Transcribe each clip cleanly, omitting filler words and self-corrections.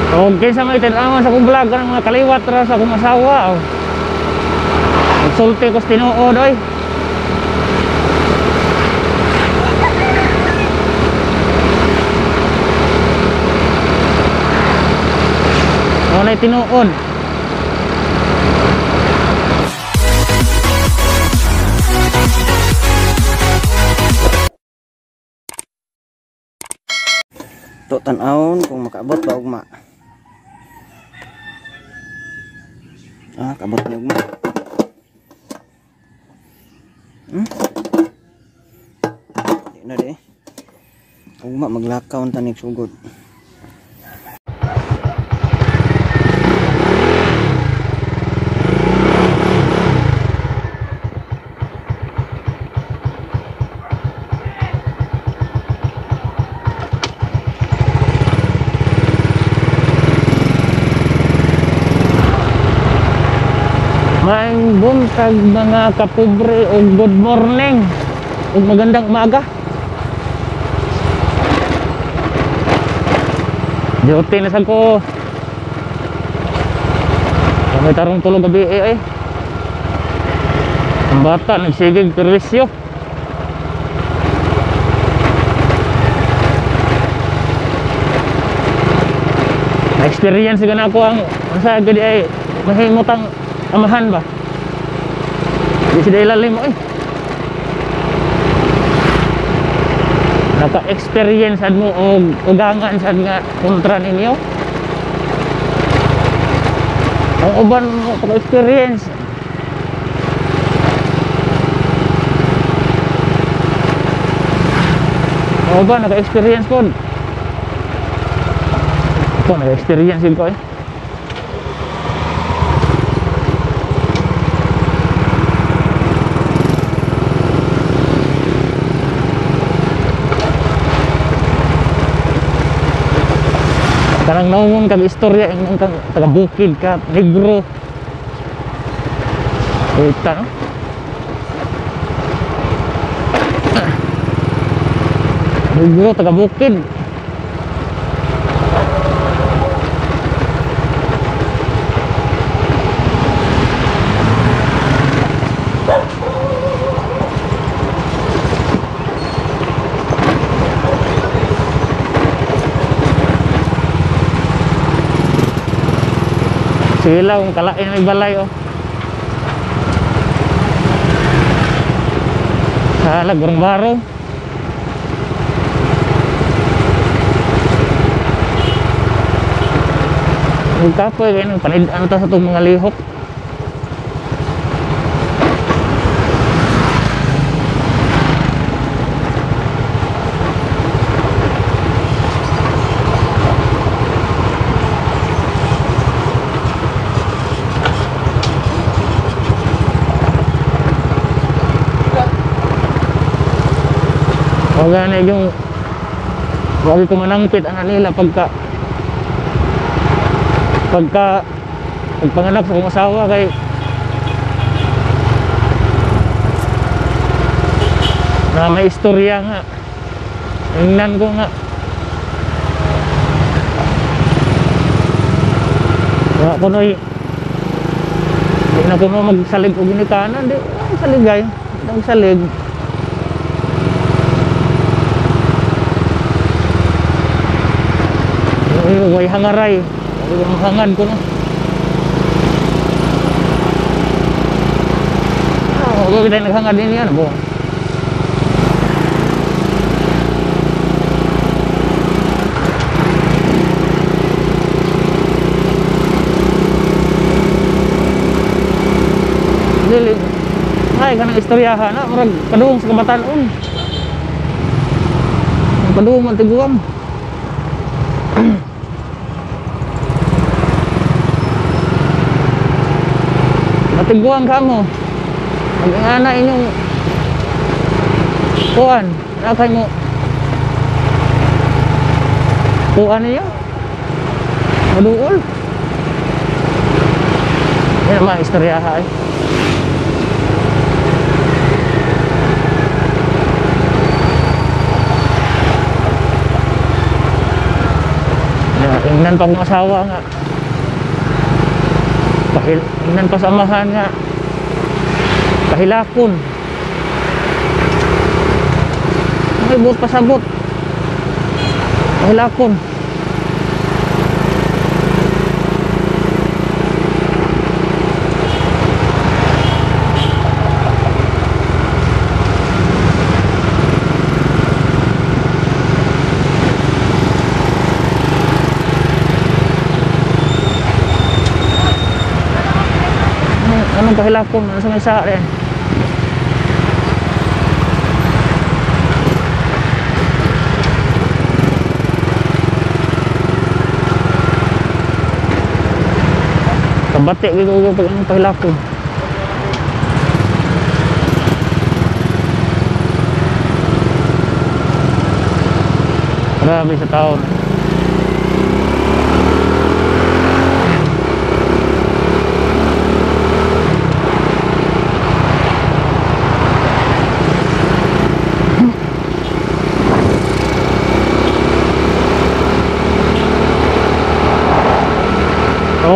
Okay sa mga itinaman sa kong vlog ng mga kaliwat ra sa akong asawa. Nagsulti ko sa tinuod oy. Wala tinuod. Ito tan-awon kung makaabot ba ugma. Kabot ni ugma. Di na di. Ugma maglakaw ang tanig sugod. Maing buntag mga kapobre o good morning o magandang umaga. Duty na saan ko. May tarong tulog gabi eh. Ang bata nagsigig perwisyo. Na-experience ka na ako ang sa gadi ay mahimutang amahan ba? Di sila ilalim mo eh. Naka-experience mo o ugangan sad nga kontra ninyo. Ang uban mo naka-experience. Ang uban naka-experience po. Ito naka-experience din ko eh. Karang naungon kag istorya ang taga Bukid ka Negro. Kita no? Negro taga Bukid. Sila kung kalain may balay oh. Salag orang baro. Ang kapoy kayo panidaan ta sa itong mga lihok. Wala na yung wag ko manangpit ang nila pagpanganak sa kong asawa kay na may istorya nga ingnan ko nga wala ko no'y hindi na ko no magsalig o ginikanan di saligay magsalig. Way hangaray, hangad ko na. Huwag kita naghangad din yan, bo. Dili, ay kanang istoryahan na, marag paduong sa kabatanon. Paduong man tiguam. Matiguan ka mo. Mag-ingana inyong kuan. Nakay mo. Kuan niya. Maduol. Yan naman istoryaha eh. Tingnan pa kung asawa nga. Tingnan pa sa amahan nga. Pahilakon. Ay, buot pasabot. Pahilakon. Anong pahilakon? Ano sa may sa rin? Kabati gitu pag anong pahilakon. Grabe sa taon.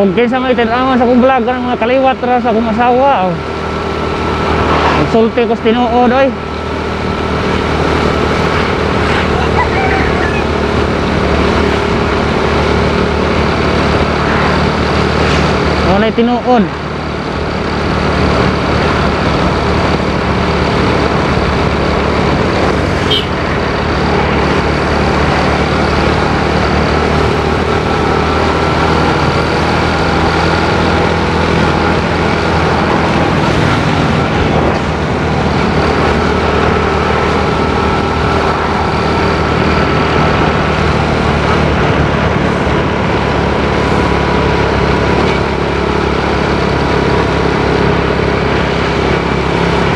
Okay sa mga itinaman sa kong vlog ng mga kaliwat ra sa akong asawa. Nagsulti ko sa tinuod oy. Wala tinuod.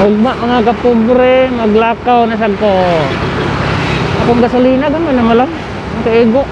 Ugma mga kapobre, maglakaw na sad ko. Akong gasolina gamay na malang. Ang kaego.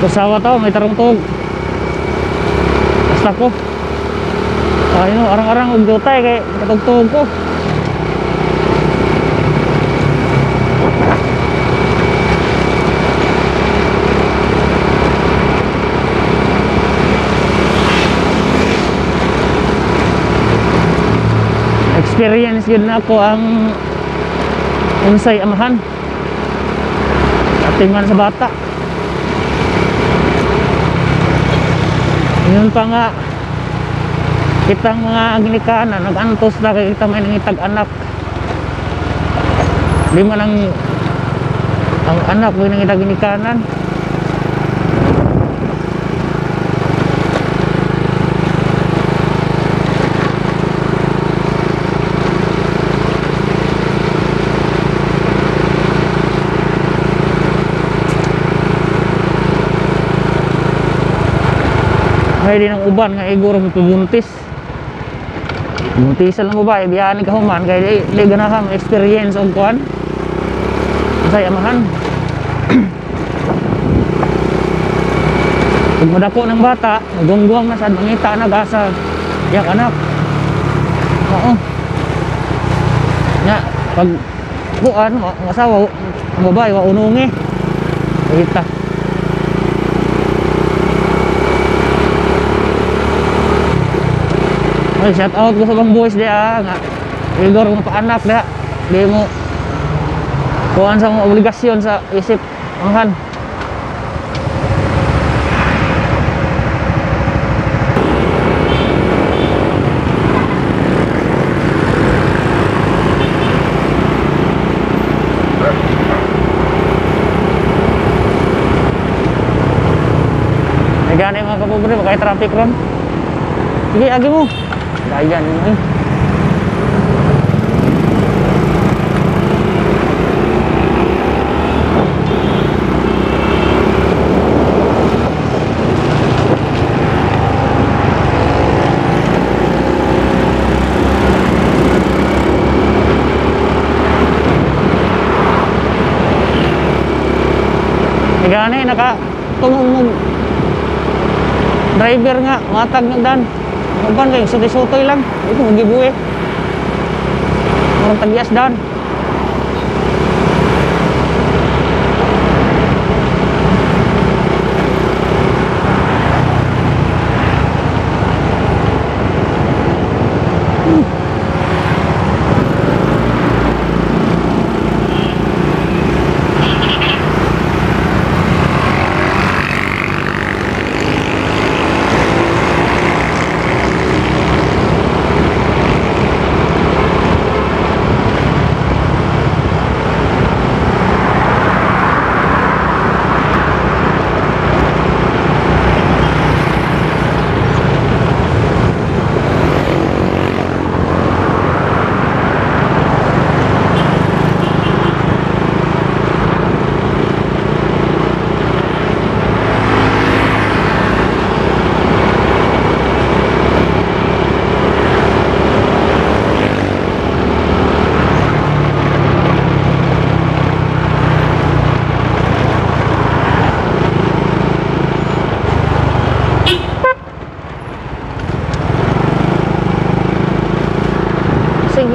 Kasawa tao, may tarungtog. Basta ko. Ayun, arang-arang og dutay kay katugtog ko. Experience yun na ako ang unsay amahan. Atingan sa bata. Yun pa nga kitang mga ginikanan nag-antos na kay kita may nangitag anak di man ang anak may nangitag ginikanan. May din ang uban nga iguro pabuntis. Buntisan lang babae, biyahe ka human kay di ganahan experience og kuan. Say amahan. Kung madako ng bata, gungguang na sad mangita na gasa yak anak. Oo. Nya pag kuan ang asawa ang babae wa unungi. Kita. Ay, shout out ko sa bang boys dia nga igor mo paanak dia di mo kuhan sa mga obligasyon sa isip anghan. Ay gani mga kapobre, makay traffic ron. Sige, agi mo. Dayan yun eh. Gani naka tumong driver nga matag nagdan. Kumpan kay sutoy lang. Ito magibuhi. Orang tagias dan.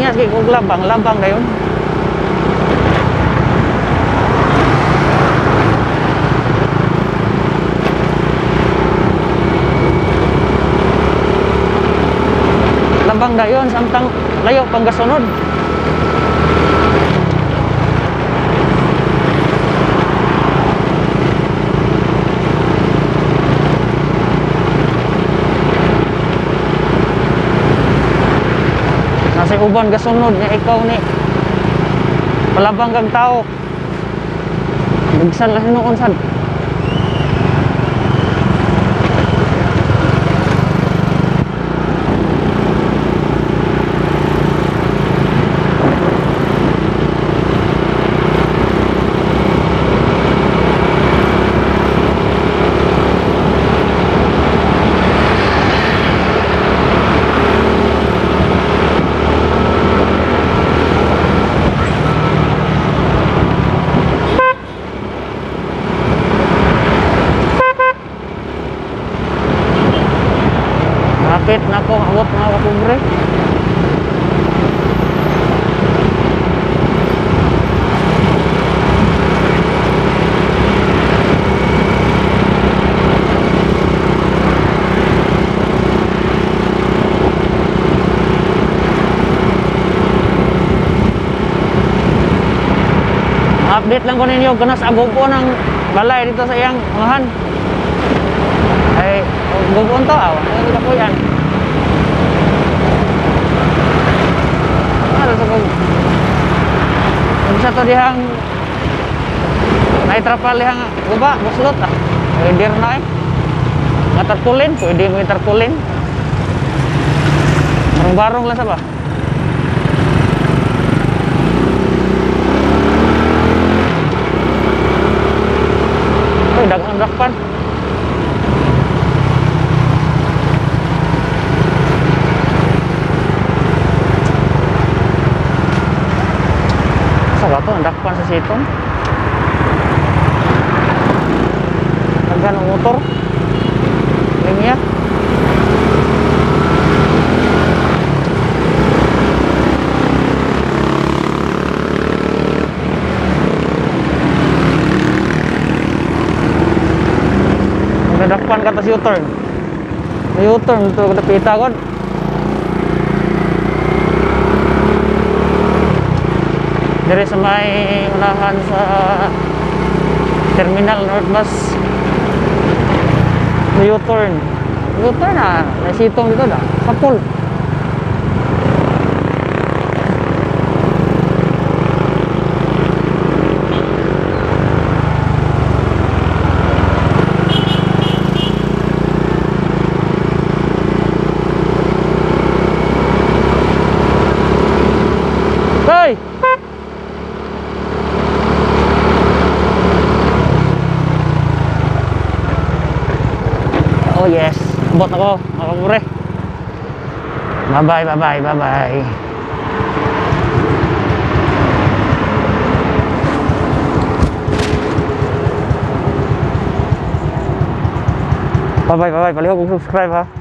Niya kay kog labang na yun. Labang na yun samtang layo pang gasunod. Nasa uban gasunod niya ikaw ni palabang kang tao. Bigsan lang noon sad. Kapit na ko, awat mga kapobre. Update lang ko ninyo kung nasa agogo ng balay dito sa iyang unahan. Ay, guguon to aw. Ano kita po yan? Ano sa kong sa to dihang naitrapal dihang guba, buslot ah. Pwede na eh. Matarkulin, pwede mo itarkulin. Barong-barong lang sa ba? Ay, dagang dakpan. Saka to, dakpan sa sitong. Hanggang ang motor. Linya. Dakpan kata si U-turn. U-turn itu kata pita kon. Dari sa may unahan sa Terminal Northbus. U-turn. U-turn na, nasitong dito na, sa pool. Oh yes. Abot ako, mga kapure. Bye-bye, bye-bye, bye-bye. Bye-bye, bye-bye. Palihog kung subscribe ha.